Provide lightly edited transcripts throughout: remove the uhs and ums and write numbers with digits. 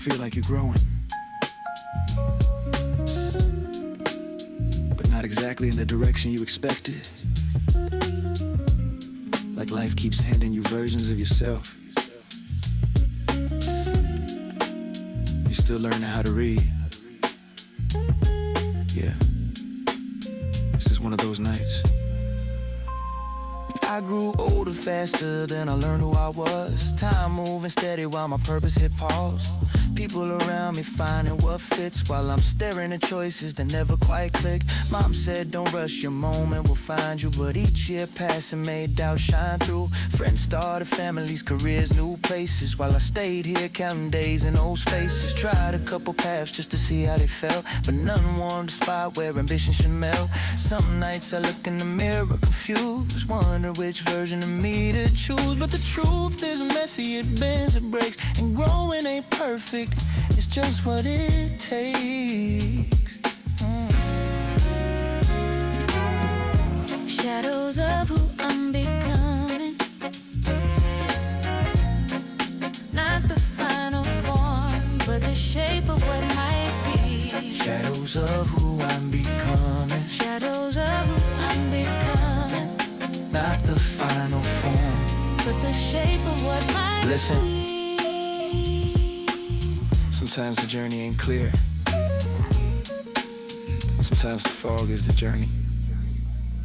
feel like you're growing, but not exactly in the direction you expected. Like life keeps handing you versions of yourself. You're still learning how to read. Yeah, this is one of those nights. I grew older faster than I learned who I was. Time moving steady while my purpose hit pause. People around me finding what fits while I'm staring at choices that never quite click. Mom said don't rush, your moment will find you, but each year passing made doubt shine through. Friends started families, careers, new places, while I stayed here counting days in old spaces. Tried a couple paths just to see how they felt, but none warmed the spot where ambition should melt. Some nights I look in the mirror confused, wonder which version of me to choose. But the truth is messy, it bends, it breaks, and growing ain't perfect, it's just what it takes. Shadows of who I'm becoming, not the final form, but the shape of what might be. Shadows of who I'm becoming, Shadows of who I'm becoming, not the final form, but the shape of what might Listen. be. Sometimes the journey ain't clear. Sometimes the fog is the journey.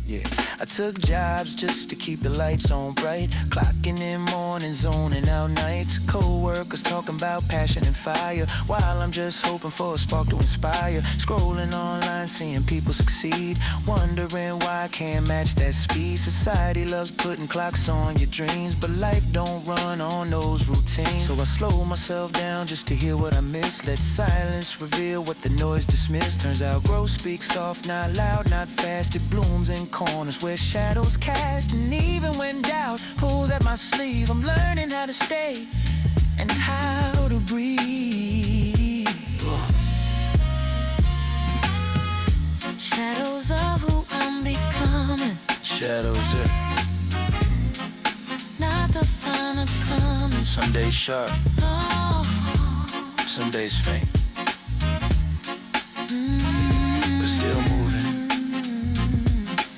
Yeah, I took jobs just to keep the lights on bright, clocking in mornings, zoning out nights. Co-workers talking about passion and fire, while I'm just hoping for a spark to inspire. Scrolling online, seeing people succeed, wondering why I can't match that speed. Society loves putting clocks on your dreams, but life don't run on those routines. So I slow myself down just to hear what I miss. Let silence reveal what the noise dismissed. Turns out growth speaks soft, not loud, not fast. It blooms in corners where shadows cast. And even when doubt pulls at my sleeve, I'm learning how to stay and how to breathe. Shadows of who I'm becoming, Shadows are not the final coming. some days sharp, Oh, some days faint, but still moving.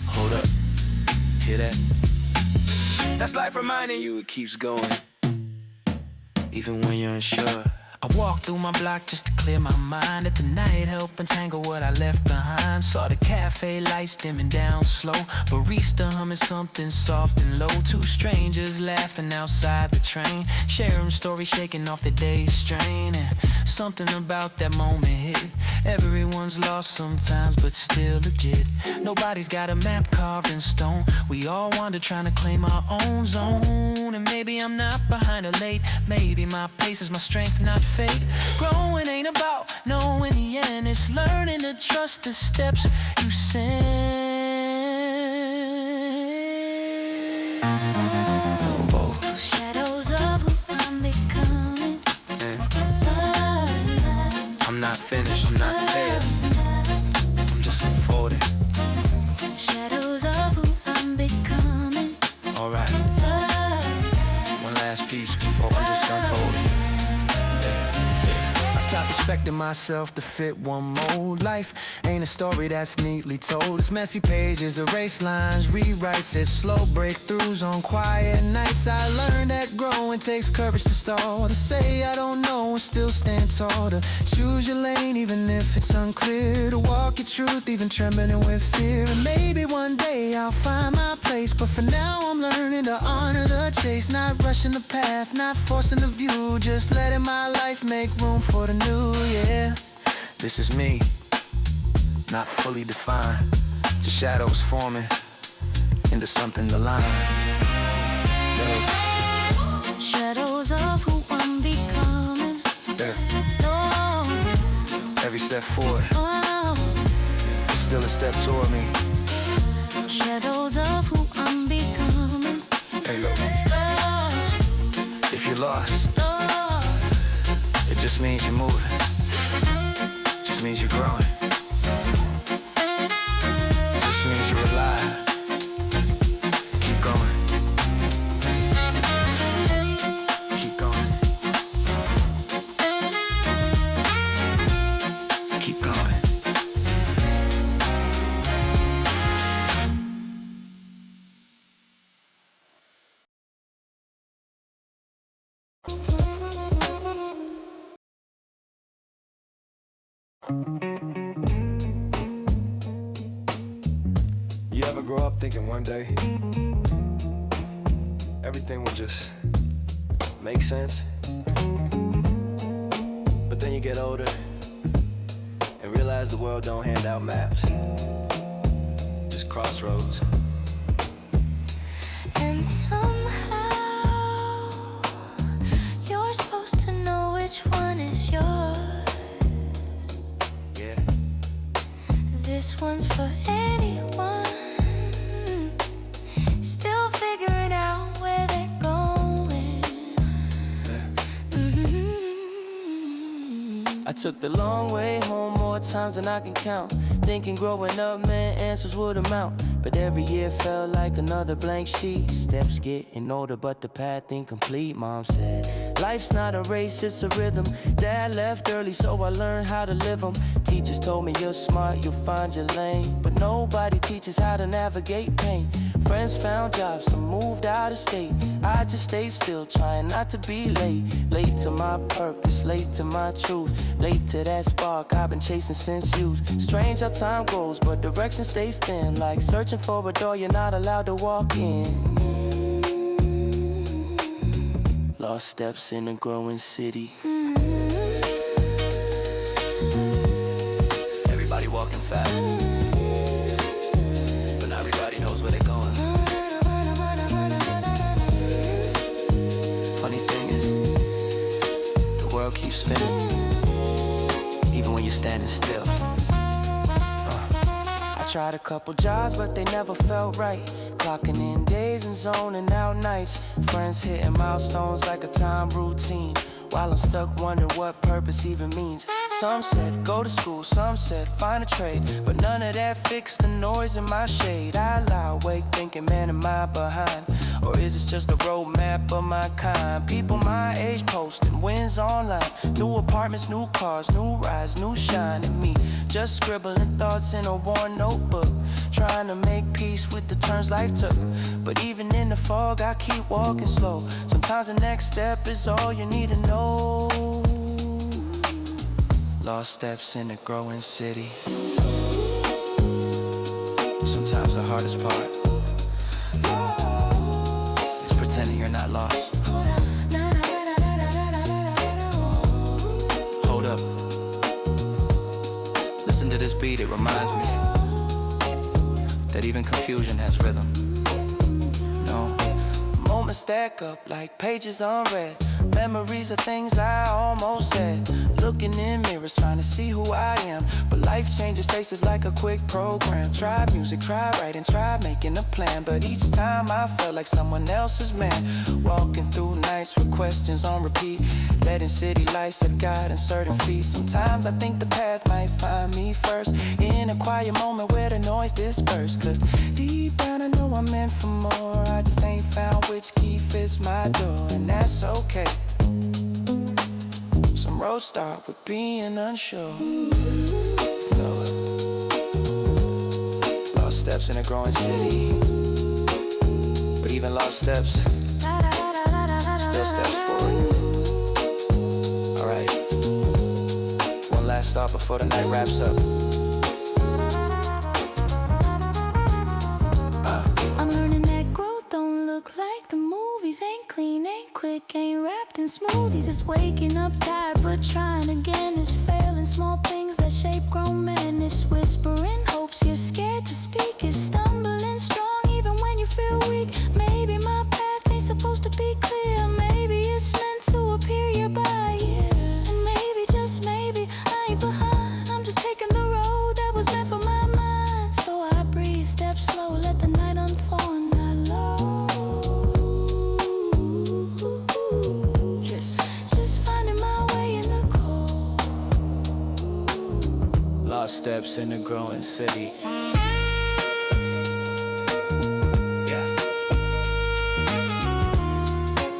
Hold up, hear that? That's life reminding you it keeps going, even when you're unsure. I walked through my block just to clear my mind. Let the night help untangle what I left behind. Saw the cafe lights dimming down slow, barista humming something soft and low. Two strangers laughing outside the train, sharing stories, shaking off the day's strain. And something about that moment hit. Everyone's lost sometimes, but still legit. Nobody's got a map carved in stone. We all wander trying to claim our own zone. And maybe I'm not behind or late, maybe my pace is my strength, not fate. Growing ain't about knowing the end, it's learning to trust the steps you send. shadows of who I'm becoming. I'm not finished, I'm not failed, I'm just unfolding. Shadows of who I'm becoming. Alright, one last piece before I'm just unfolding. I stopped expecting myself to fit one mold. Life ain't a story that's neatly told. It's messy pages, erased lines, rewrites. It's slow breakthroughs on quiet nights. I learned that growing takes courage to start, to say I don't know and still stand tall, to choose your lane even if it's unclear, to walk your truth even trembling with fear. And maybe one day I'll find my place, but for now I'm learning to honor the chase. Not rushing the path, not forcing the view, just letting my life make room for the new. Yeah, this is me, not fully defined, just shadows forming into something aligned. Shadows of who I'm becoming. Oh, Every step forward oh. is still a step toward me. Shadows of who I'm becoming. Hey, look, if you're lost, Oh, it just means you're moving, just means you're growing, just means you're alive. Keep going, keep going. You ever grow up thinking one day everything would just make sense? But then you get older and realize the world don't hand out maps, just crossroads. And somehow you're supposed to know which one is yours. Yeah. This one's for anyone still figuring out where they're going. I took the long way home more times than I can count, thinking growing up meant answers would amount. But every year felt like another blank sheet. Steps getting older but the path incomplete. Mom said life's not a race, it's a rhythm. Dad left early so I learned how to live them. Teachers told me you're smart, you'll find your lane, but nobody teaches how to navigate pain. Friends found jobs, some moved out of state. I just stayed still, trying not to be late. Late to my purpose, late to my truth, late to that spark I've been chasing since youth. Strange how time goes, but direction stays thin, like searching for a door you're not allowed to walk in. Lost steps in a growing city. Everybody walking fast, but not everybody knows where they're going. Funny thing is, the world keeps spinning, even when you're standing still. I tried a couple jobs, but they never felt right. Clocking in days and zoning out nights. Friends hitting milestones like a time routine, while I'm stuck wondering what purpose even means. Some said go to school, some said find a trade, but none of that fixed the noise in my shade. I lie awake thinking, man, am I behind? Or is this just a roadmap of my kind? People my age posting wins online, new apartments, new cars, new rides, new shine. And me just scribbling thoughts in a worn notebook, trying to make peace with the turns life took. But even in the fog I keep walking slow. Sometimes the next step is all you need to know. Lost steps in a growing city. Sometimes the hardest part is pretending you're not lost. Hold up. Listen to this beat, it reminds me that even confusion has rhythm. No, moments stack up like pages unread, memories of things I almost said. Looking in mirrors, trying to see who I am, but life changes faces like a quick program. Tried music, tried writing, tried making a plan, but each time I felt like someone else's man. Walking through nights with questions on repeat, letting city lights that guide in certain feet. Sometimes I think the path might find me first, in a quiet moment where the noise dispersed. Cause deep down I know I'm meant for more, I just ain't found which key fits my door, and that's okay. Some roads start with being unsure. Lost steps in a growing city, but even lost steps still steps forward. Alright, one last thought before the night wraps up. I'm learning that growth don't look like the movies. Ain't clean, ain't quick, ain't wrapped in smoothies. It's waking up tired but trying again. It's failing small things that shape grown men. It's whispering hopes you're scared to speak. It's stumbling strong even when you feel weak. Maybe my path ain't supposed to be clear. Maybe it's meant to appear you're by, yeah. And maybe, just maybe, I ain't behind. I'm just taking the road that was meant for my mind. So I breathe, step slow, let the night unfold. And I just finding my way in the cold. Lost steps in a growing city. Yeah.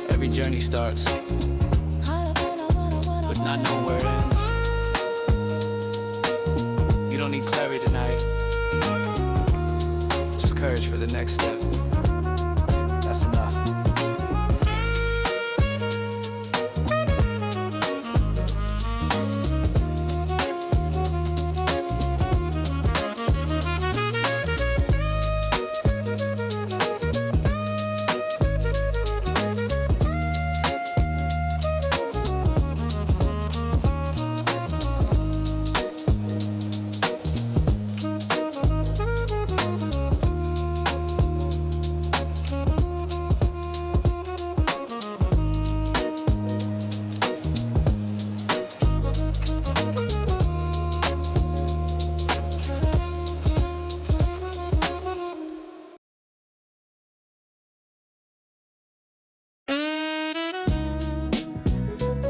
Every journey starts with not knowing where it ends. You don't need clarity tonight, just courage for the next step. That's enough.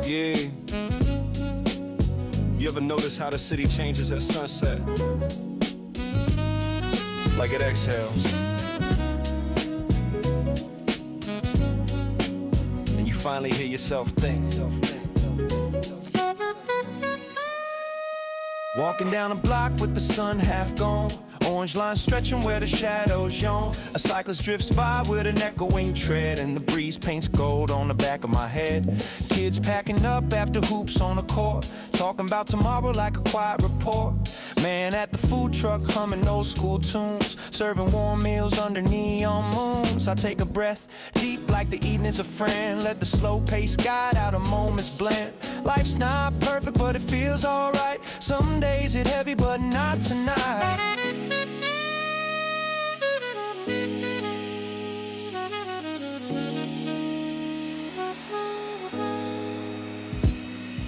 Yeah. You ever notice how the city changes at sunset? Like it exhales. And you finally hear yourself think. Walking down a block with the sun half gone, orange line stretching where the shadows yawn. A cyclist drifts by with an echoing tread, and the breeze paints gold on the back of my head. Kids packing up after hoops on the court, talking about tomorrow like a quiet report. Man at the food truck humming old school tunes, serving warm meals under neon moons. I take a breath deep like the evening's a friend, let the slow pace guide out a moment's blend. Life's not perfect but it feels alright. Some days it heavy but not tonight.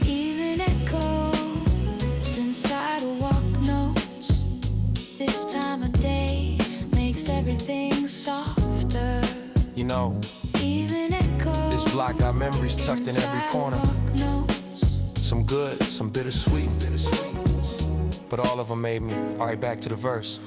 Even echoes inside a walk notes. This time of day makes everything softer. You know, Even echoes this block got memories tucked in every corner. Some good, some bittersweet, but all of them made me. Alright, back to the verse.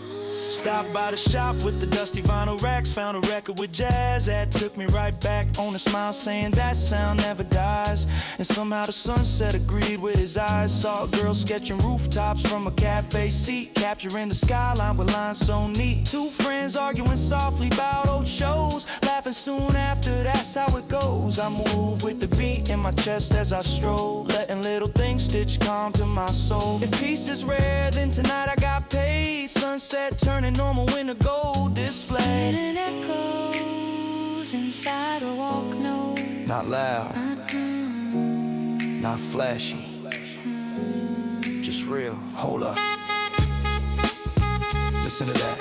Stopped by the shop with the dusty vinyl racks, found a record with jazz that took me right back on a smile, saying that sound never dies. And somehow the sunset agreed with his eyes. Saw a girl sketching rooftops from a cafe seat, capturing the skyline with lines so neat. Two friends arguing softly about old shows, laughing soon after, that's how it goes. I move with the beat in my chest as I stroll, letting little things stitch calm to my soul. If peace is rare, then tonight I got paid. Sunset turning normal in a gold display. Even echoes inside a walk note. Not loud, not flashy, just real. Hold up, listen to that.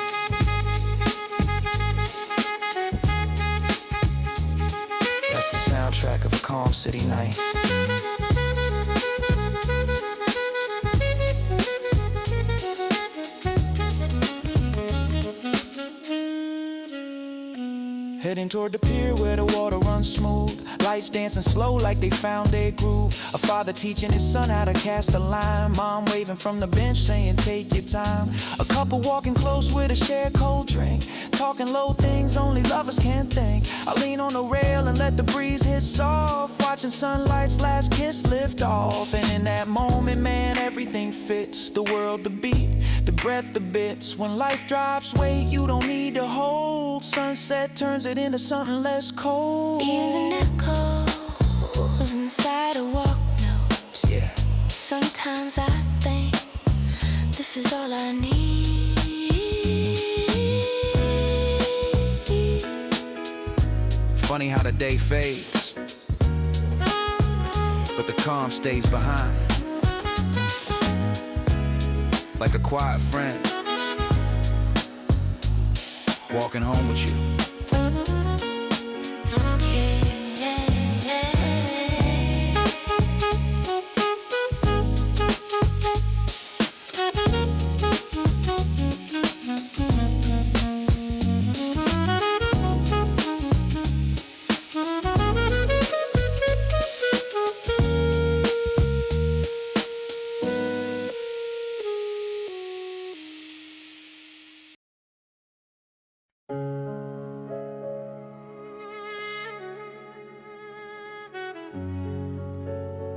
That's the soundtrack of a calm city night. Heading toward the pier where the water runs smooth, lights dancing slow like they found their groove. A father teaching his son how to cast a line, mom waving from the bench saying take your time. A couple walking close with a shared cold drink, talking low things only lovers can think. I lean on the rail and let the breeze hit soft, watching sunlight's last kiss lift off. And in that moment, man, everything fits. The world, the beat, the breath, the bits. When life drops weight, you don't need to hold. Sunset turns it into something less cold. Even echoes inside a walk note. Yeah. Sometimes I think this is all I need. Funny how the day fades, but the calm stays behind. Like a quiet friend walking home with you.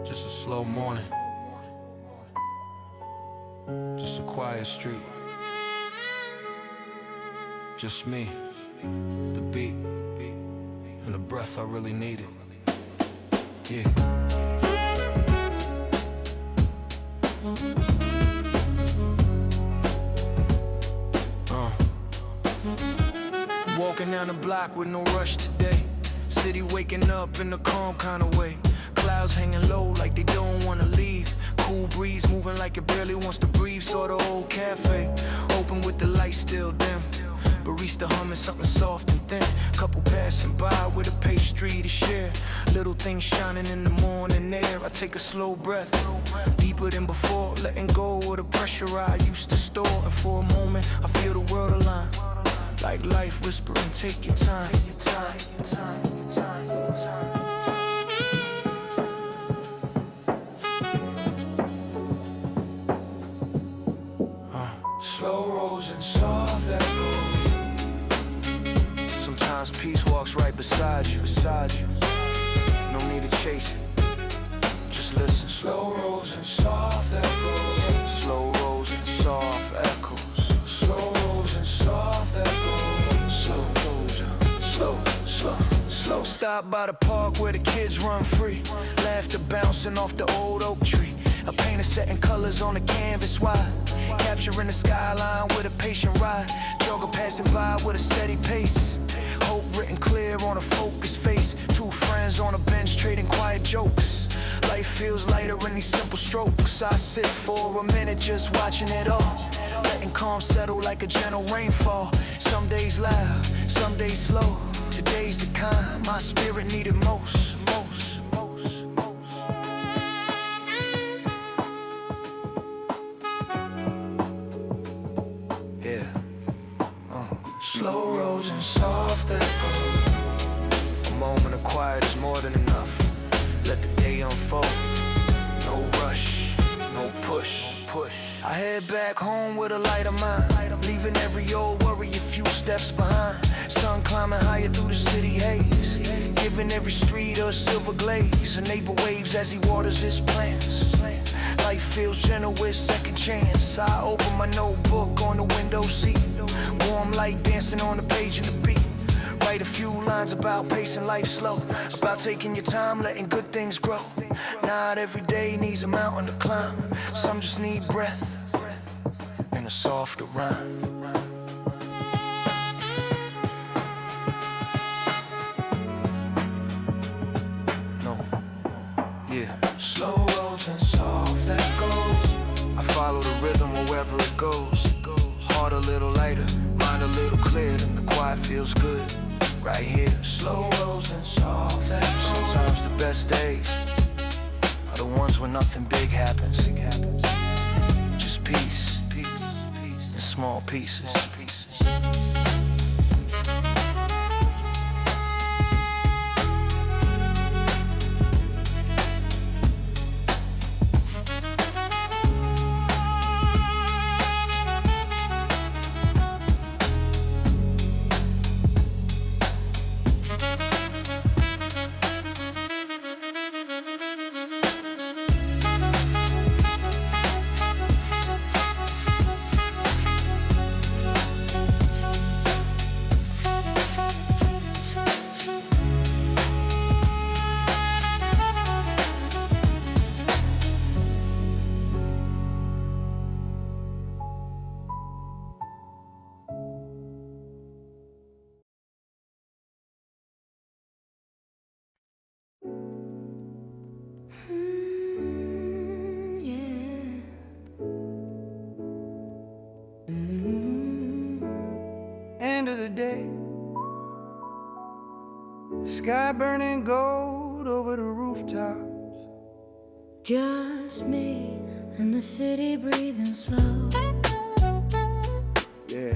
Just a slow morning, just a quiet street, just me, the beat, and the breath I really needed. Yeah. Walking down the block with no rush today. City waking up in a calm kind of way. Clouds hanging low like they don't wanna leave. Cool breeze moving like it barely wants to breathe. Saw the old cafe, open with the lights still dim. Barista humming something soft and thin. Couple passing by with a pastry to share. Little things shining in the morning air. I take a slow breath, deeper than before, letting go of the pressure I used to store. And for a moment I feel the world align, like life whispering, take your time. Take your time, your time, your time, your time. beside you. No need to chase it, just listen. Slow rolls and soft echoes. Slow rolls and soft echoes. Slow rolls and soft echoes. Slow rolls and slow. Stop by the park where the kids run free. Laughter bouncing off the old oak tree. A painter setting colors on the canvas wide. Capturing the skyline with a patient ride. Jogger passing by with a steady pace. Hope written clear on a focused face. Two friends on a bench trading quiet jokes. Life feels lighter in these simple strokes. I sit for a minute just watching it all. Letting calm settle like a gentle rainfall. Some days loud, some days slow. Today's the kind my spirit needed most. Yeah. Slow roads and soft echoes. A moment of quiet is more than enough. Let the day unfold. No rush, no push. I head back home with a light of mind. Leaving every old worry a few steps behind. Sun climbing higher through the city haze. Giving every street a silver glaze. A neighbor waves as he waters his plants. Life feels gentle with second chance. I open my notebook on the window seat. Warm light dancing on the page in the beat. Write a few lines about pacing life slow. About taking your time, letting good things grow. Not every day needs a mountain to climb. Some just need breath and a softer rhyme. Slow roads and soft echoes. I follow the rhythm wherever it goes. Heart a little lighter, mind a little clearer, and the quiet feels good right here. Slow roads and soft echoes. Sometimes the best days are the ones where nothing big happens. Just peace in small pieces. End of the day, sky burning gold over the rooftops. Just me and the city breathing slow. Yeah.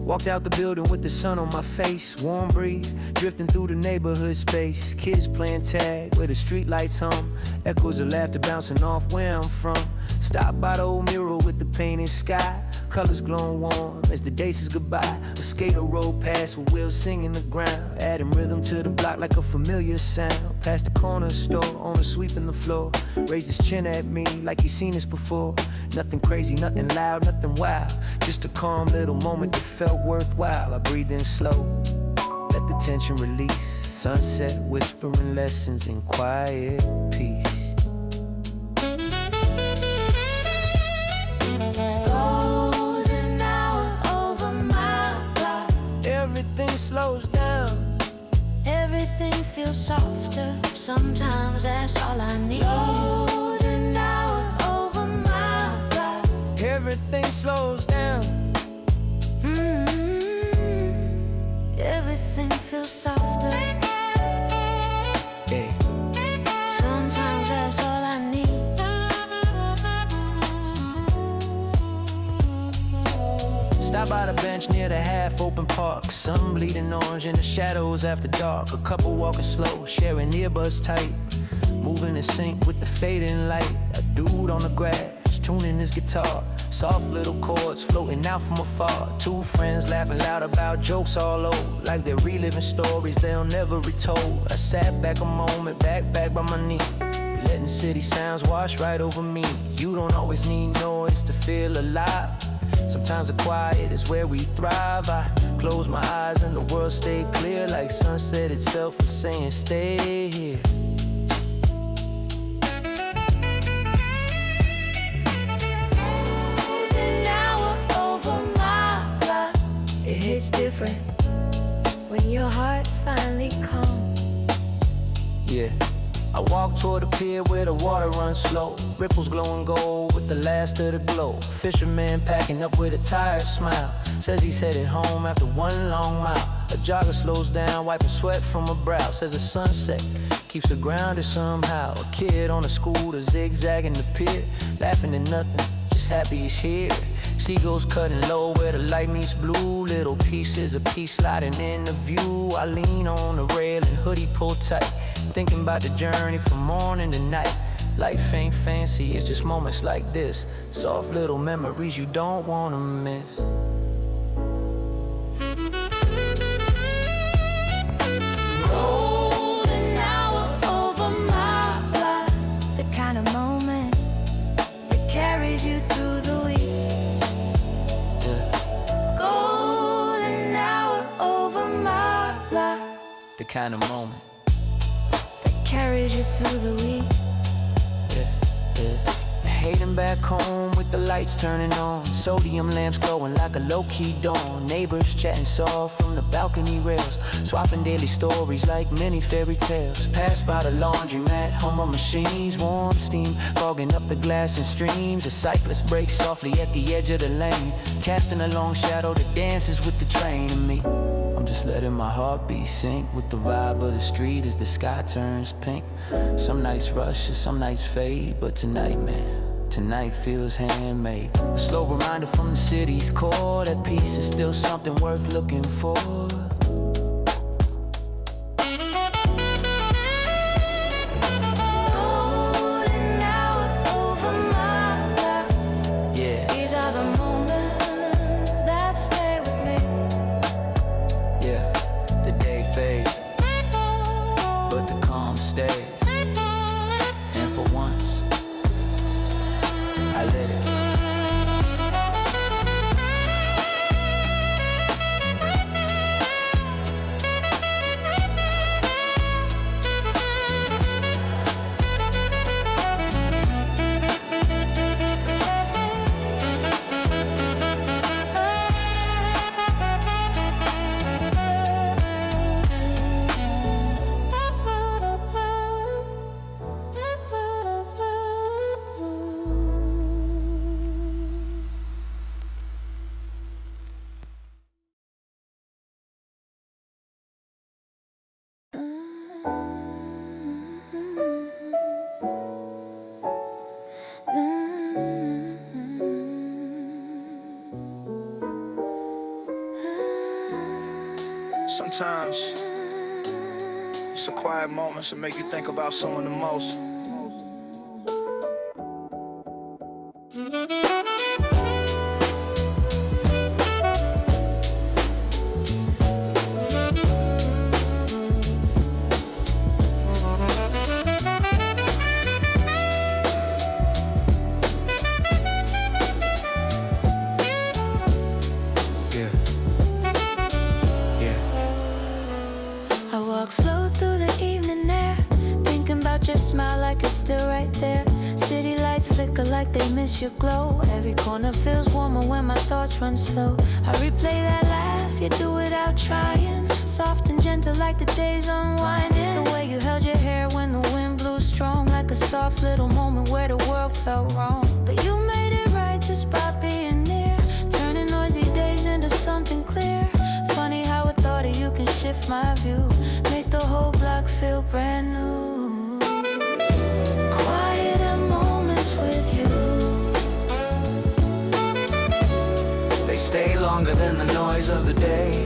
Walked out the building with the sun on my face. Warm breeze, drifting through the neighborhood space. Kids playing tag where the street lights hum. Echoes of laughter bouncing off where I'm from. Stopped by the old mural with the painted sky. Colors glowing warm as the day says goodbye. A skater rolled past with wheels singing the ground. Adding rhythm to the block like a familiar sound. Past the corner store, owner sweeping the floor. Raised his chin at me like he's seen this before. Nothing crazy, nothing loud, nothing wild. Just a calm little moment that felt worthwhile. I breathed in slow, let the tension release. Sunset whispering lessons in quiet peace. Golden hour over my block. Everything slows down. Everything feels softer. Sometimes that's all I need. Golden hour over my block. Everything slows down. Everything feels softer. Hey. Sometimes that's all I need. Stop by the bench near the half-open park. Sun bleeding orange in the shadows after dark. A couple walking slow, sharing earbuds tight. Moving in sync with the fading light. A dude on the grass, tuning his guitar. Soft little chords floating out from afar. Two friends laughing loud about jokes all over, like they're reliving stories they'll never retold. I sat back a moment, back by my knee, letting city sounds wash right over me. You don't always need noise to feel alive. Sometimes the quiet is where we thrive. I close my eyes and the world stay clear, like sunset itself is saying stay here. It's different when your heart's finally calm. Yeah, I walk toward the pier where the water runs slow, ripples glowing gold with the last of the glow. Fisherman packing up with a tired smile, says he's headed home after one long mile. A jogger slows down, wiping sweat from her brow, says the sunset keeps her grounded somehow. A kid on a scooter zigzagging the pier, laughing at nothing, just happy he's here. Seagulls cutting low where the light meets blue. Little pieces of peace sliding in the view. I lean on the rail and hoodie pulled tight, thinking about the journey from morning to night. Life ain't fancy, it's just moments like this, soft little memories you don't wanna miss. Golden hour over my block, the kind of moment that carries you through the week. The kind of moment that carries you through the week. Yeah. Hating back home with the lights turning on, sodium lamps glowing like a low-key dawn. Neighbors chatting soft from the balcony rails, swapping daily stories like many fairy tales. Pass by the laundromat, hum of machines, warm steam fogging up the glass in streams. A cyclist brakes softly at the edge of the lane, casting a long shadow that dances with the train. And me, I'm just letting my heartbeat sync with the vibe of the street as the sky turns pink. Some nights rush and some nights fade, but tonight, man, tonight feels handmade. A slow reminder from the city's core that peace is still something worth looking for. Golden hour over my block. Yeah. These are the moments that stay with me. Yeah, the day fades, but the calm stays. And for once, I let it. Sometimes it's the quiet moments that make you think about someone the most. I walk slow through the evening air, thinking about your smile like it's still right there. City lights flicker like they miss your glow. Every corner feels warmer when my thoughts run slow. I replay that laugh, you do without trying. Soft and gentle like the days unwinding. The way you held your hair when the wind blew strong, like a soft little moment where the world felt wrong. But you made it right just by being near, turning noisy days into something clear. Funny how a thought of you can shift my view, make the whole block feel brand new. Quieter moments with you, They stay longer than the noise of the day.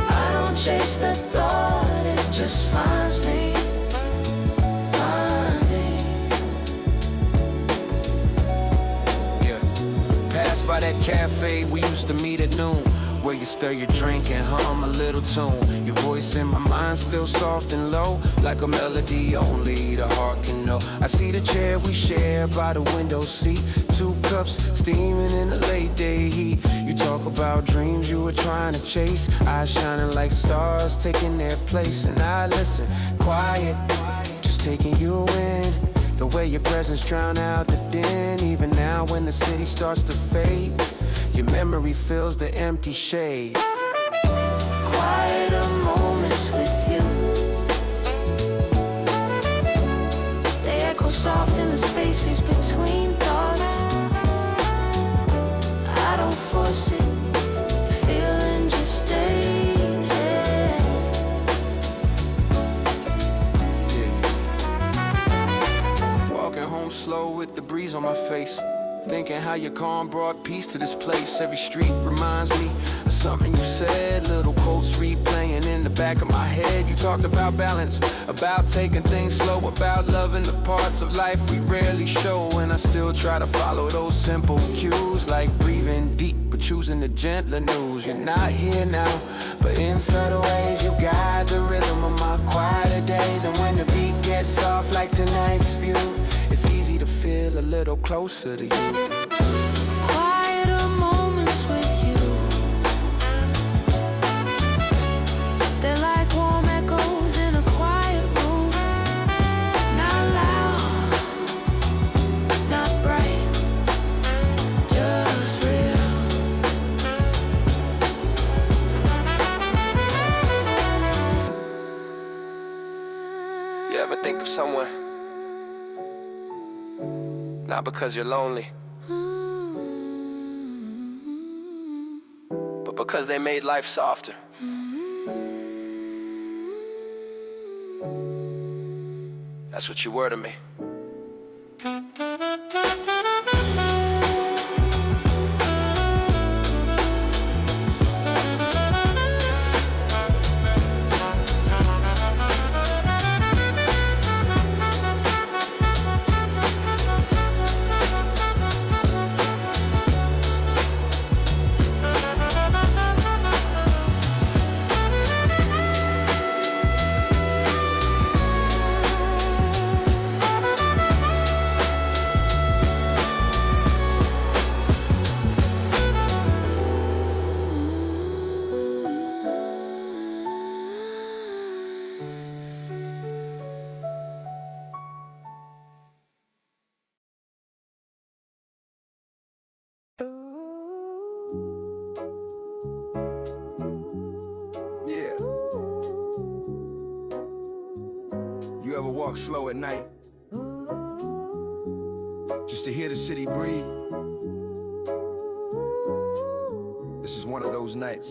I don't chase the thought, it just finds me. Find me. by that cafe we used to meet at noon, where you stir your drink and hum a little tune. Your voice in my mind still soft and low, like a melody only the heart can know. I see the chair we share by the window seat, 2 cups steaming in the late day heat. You talk about dreams you were trying to chase, eyes shining like stars taking their place. And I listen, quiet, just taking you in. The way your presence drown out the din. Even now when the city starts to fade, your memory fills the empty shade. Quieter moments with you, they echo soft in the spaces between thoughts. I don't force it, the feeling just stays, yeah. Walking home slow with the breeze on my face, thinking how your calm brought peace to this place. Every street reminds me of something you said. Little quotes replaying in the back of my head. You talked about balance, about taking things slow, about loving the parts of life we rarely show. And I still try to follow those simple cues, like breathing deep but choosing the gentler news. You're not here now, but in subtle ways you guide the rhythm of my quieter days. And when the beat gets soft like tonight's view, it's easy to feel a little closer to you. Quieter moments with you, they're like warm echoes in a quiet room. Not loud, not bright, just real. You ever think of someone, not because you're lonely, but because they made life softer? That's what you were to me. Yeah. You ever walk slow at night, just to hear the city breathe? This is one of those nights.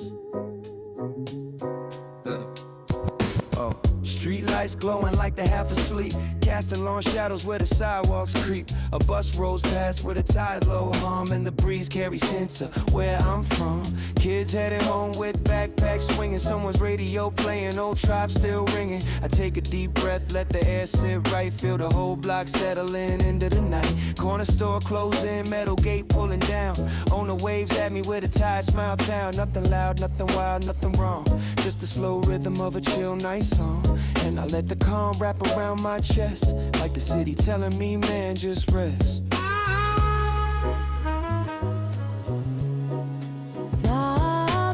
Street lights glowing like they're half asleep, casting long shadows where the sidewalks creep. A bus rolls past with a tide low hum, and the breeze carries hints of where I'm from. Kids headed home with backpacks swinging, someone's radio playing, old tribe still ringing. I take a deep breath, let the air sit right, feel the whole block settling into the night. Corner store closing, metal gate pulling down. Owner waves at me with a tide, smile town. Nothing loud, nothing wild, nothing wrong, just the slow rhythm of a chill night song. And I let the calm wrap around my chest, like the city telling me, man, just rest.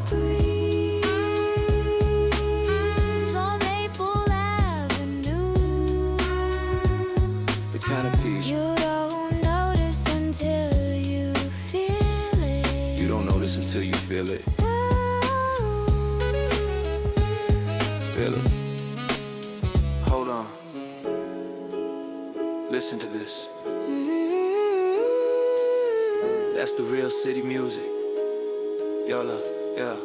The breeze on Maple Avenue, The kind of peace you don't notice until you feel it. you don't notice until you feel it. Feel it. Hold on. Listen to this. That's the real city music. Yola, yeah.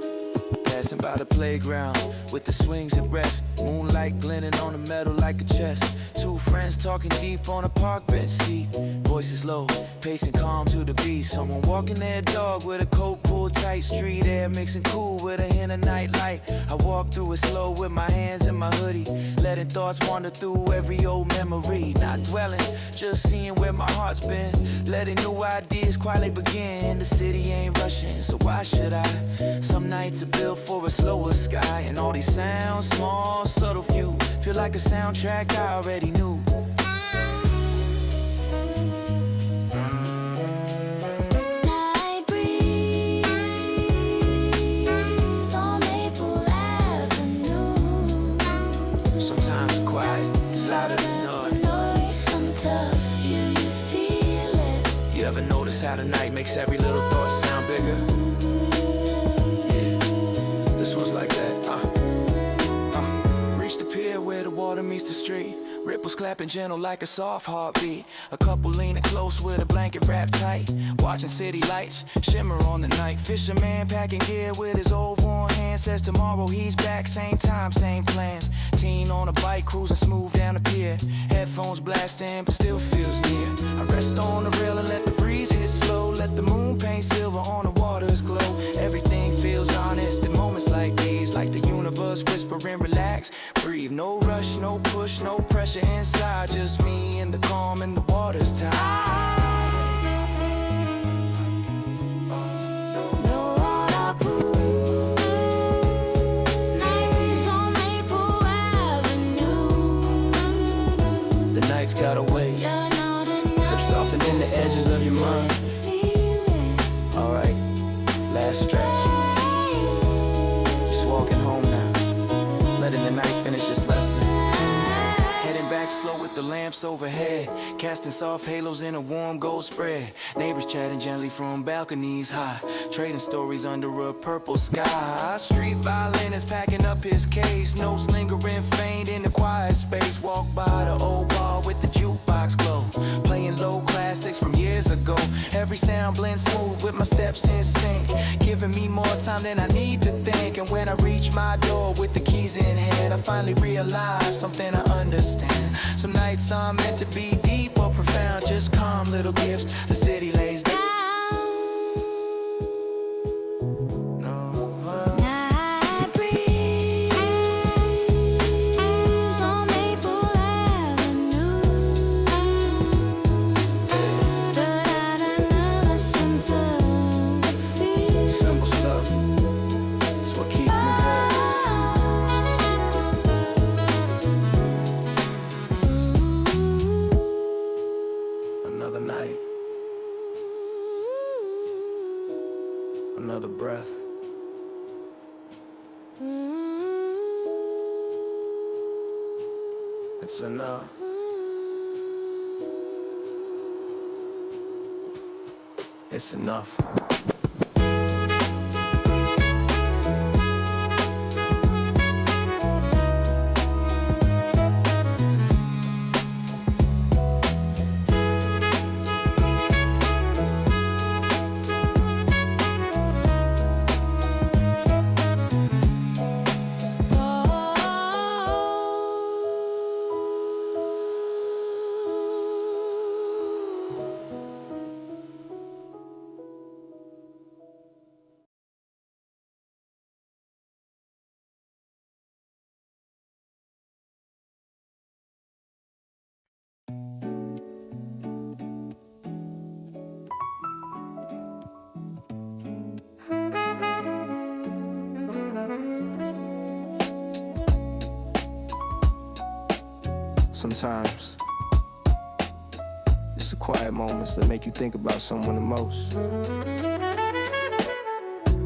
passing by the playground with the swings at rest. Moonlight glinting on the metal like a chest. Two friends talking deep on a park bench seat. Voices low, pacing calm to the beat. Someone walking their dog with a coat pulled tight. Street air mixing cool with a hint of nightlight. I walk through it slow with my hands in my hoodie, letting thoughts wander through every old memory. Not dwelling, just seeing where my heart's been. Letting new ideas quietly begin. The city ain't rushing, so why should I? Some nights are built for a slower sky. And all these sounds, small, subtle few, feel like a soundtrack I already knew. Night breeze on Maple Avenue. Sometimes the quiet is louder than noise. Sometimes you feel it. You ever notice how the night makes every little thought sound bigger? Yeah, this was like that. Reach the pier where the water meets the street. Ripples clapping gentle like a soft heartbeat. A couple leaning close with a blanket wrapped tight, watching city lights shimmer on the night. Fisherman packing gear with his old worn hand. Says tomorrow he's back, same time, same plans. Teen on a bike cruising smooth down the pier. Headphones blasting but still feels near. I rest on the rail and let the breeze hit slow. Let the moon paint silver on the water's glow. Everything feels honest in moments like these. Like the universe whispering, relax, breathe. No rush, no push, no pressure inside. Just me and the calm and the water's tide. No waterproof. Night breeze on Maple Avenue. The night's got a way. Yeah, no, the They're night softening the edges of your mind. Alright, last stretch. Just walking home now, letting the night finish its lesson. Heading back slow with the lamps overhead, casting soft halos in a warm gold spread. Neighbors chatting gently from balconies high, trading stories under a purple sky. Street violinist packing up his case, notes lingering faint in the quiet space. Walk by the old bar with the jukebox glow, playing low classics from years ago. Every sound blends smooth with my steps in sync, giving me more time than I need to think. And when I reach my door with the keys in hand, I finally realize something I understand. Some nights aren't meant to be deep or profound, just calm little gifts the city lays down. Night breeze on Maple Avenue. Da-da-da-da, simple feel. Simple stuff, it's what keeps me there. Another night, another breath. It's enough. It's enough. Sometimes it's the quiet moments that make you think about someone the most.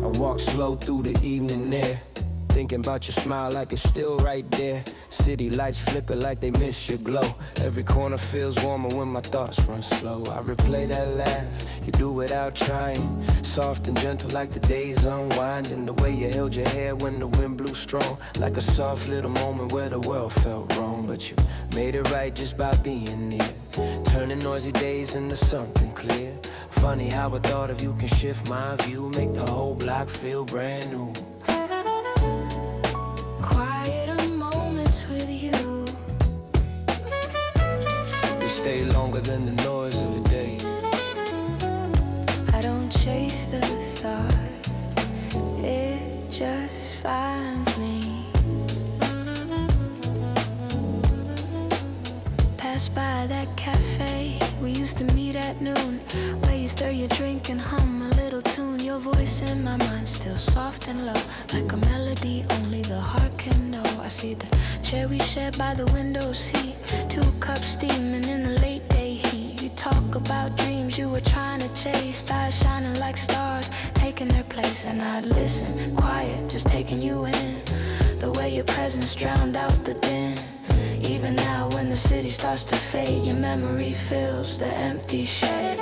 I walk slow through the evening air, thinking about your smile like it's still right there. City lights flicker like they miss your glow. Every corner feels warmer when my thoughts run slow. I replay that laugh, you do without trying. Soft and gentle like the days unwind. And the way you held your hair when the wind blew strong, like a soft little moment where the world felt wrong. But you made it right just by being near, turning noisy days into something clear. Funny how a thought of you can shift my view, make the whole block feel brand new. stay longer than the noise of the day. I don't chase the thought, it just finds me. Pass by that cafe we used to meet at noon, where you stir your drink and hum a little tune. Your voice in my mind still soft and low, like a melody only the heart can know. I see the chair we shared by the window seat, 2 cups steaming in the late day heat. You talk about dreams you were trying to chase, eyes shining like stars, taking their place. And I'd listen, quiet, just taking you in, the way your presence drowned out the din. Even now when the city starts to fade, your memory fills the empty shed.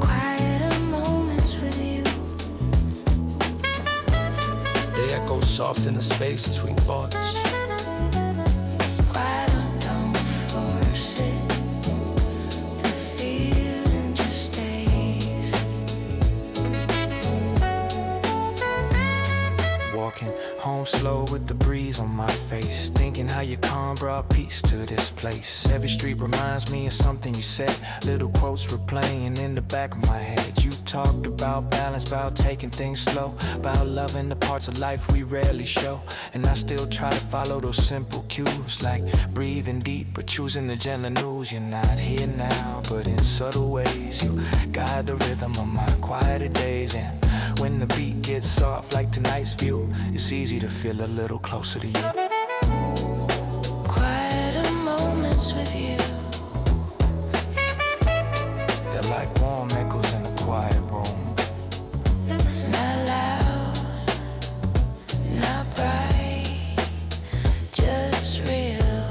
Quieter moments with you. They echo soft in the space between thoughts. Why don't force it? The feeling just stays. Walking home slow with the breeze on my face, thinking how your calm brought peace to this place. Every street reminds me of something you said, little quotes replaying in the back of my head. You talked about balance, about taking things slow, about loving the parts of life we rarely show. And I still try to follow those simple cues, like breathing deep but choosing the gentler news. You're not here now, but in subtle ways you guide the rhythm of my quieter days. And when the beat gets soft like tonight's view, it's easy to feel a little closer to you. Quieter moments with you. They're like warm echoes in a quiet room. Not loud, not bright, just real.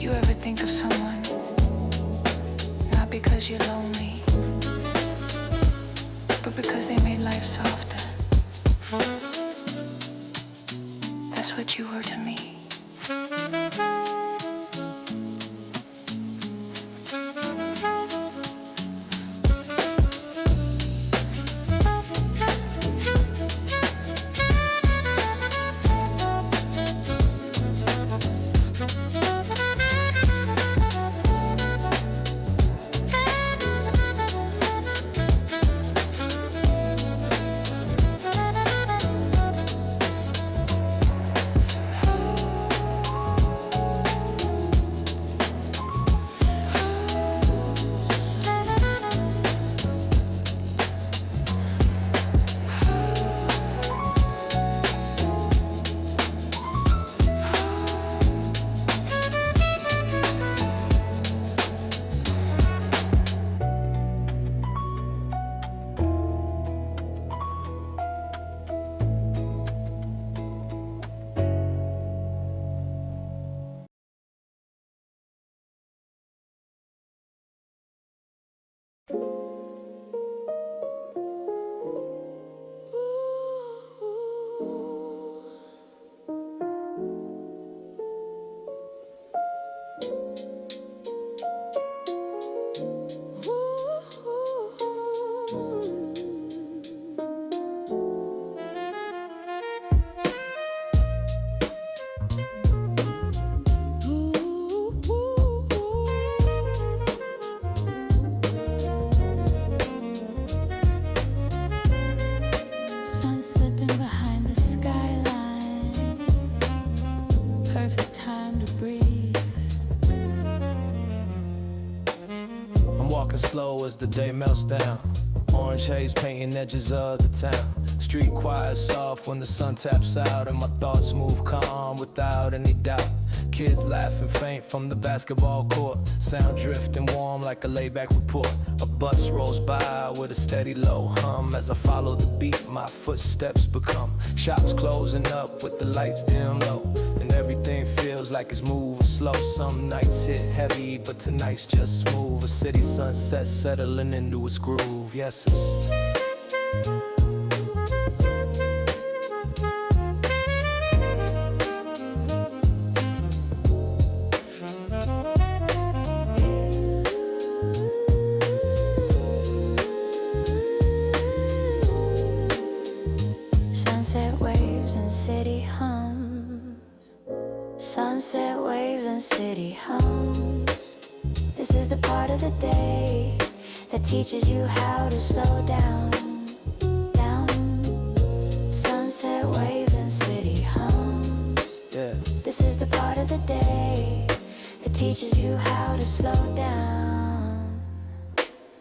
You ever think of someone, not because you're lonely, but because they made life softer? That's what you were to me. Slow as the day melts down, orange haze painting edges of the town. Street quiet soft when the sun taps out, and my thoughts move calm without any doubt. Kids laughing faint from the basketball court, sound drifting warm like a laid-back report. A bus rolls by with a steady low hum. As I follow the beat, my footsteps become shops closing up with the lights dim low, and everything feels like it's moving slow. Some nights hit heavy, but tonight's just smooth. A city sunset settling into its groove. Yes, it's sunset waves and city hum. is the part of the day that teaches you how to slow down. Down. Sunset waves and city hums. Yeah. This is the part of the day that teaches you how to slow down.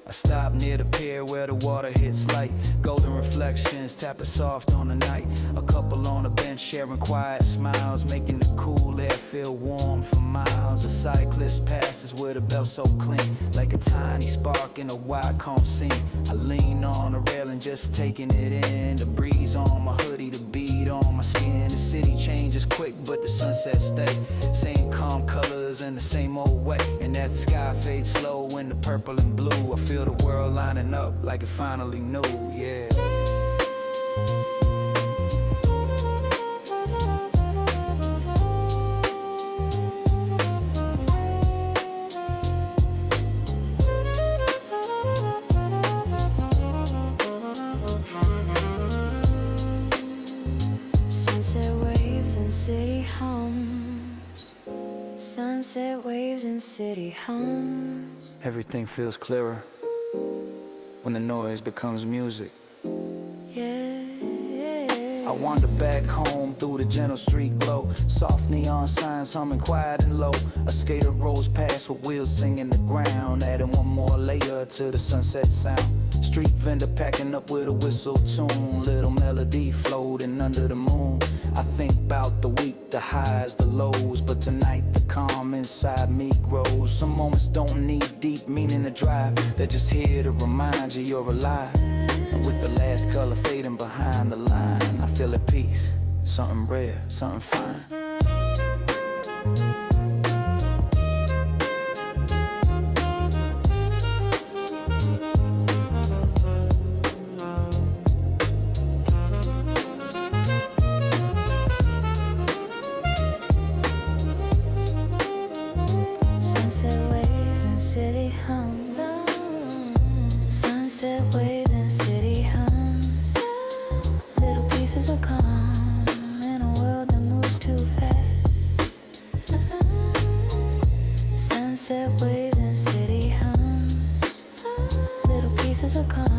I stop near the pier where the water hits light. Golden reflections tapping soft on the night. A couple on a bench sharing quiet smiles, making the cool air feel warm for miles. A cyclist passes with a belt so clean, like a tiny spark in a wide comb scene. I lean on the railing just taking it in. The breeze on my hoodie, the beat on my skin. The city changes quick but the sunset stay. Same calm colors in the same old way. And as the sky fades slow in the purple and blue, I feel the world lining up like it finally knew, yeah. Sunset waves and city hums. Sunset waves and city hums. Everything feels clearer when the noise becomes music. I wander back home through the gentle street glow. Soft neon signs humming quiet and low. A skater rolls past with wheels singing the ground, adding one more layer to the sunset sound. Street vendor packing up with a whistle tune. Little melody floating under the moon. I think about the week, the highs, the lows, but tonight the calm inside me grows. Some moments don't need deep meaning to drive. They're just here to remind you you're alive. And with the last color fading behind the line, I feel at peace, something rare, something fine. Sunset waves and city hums. Sunset waves and city hums. Little pieces of calm in a world that moves too fast. Sunset waves and city hums. Little pieces of calm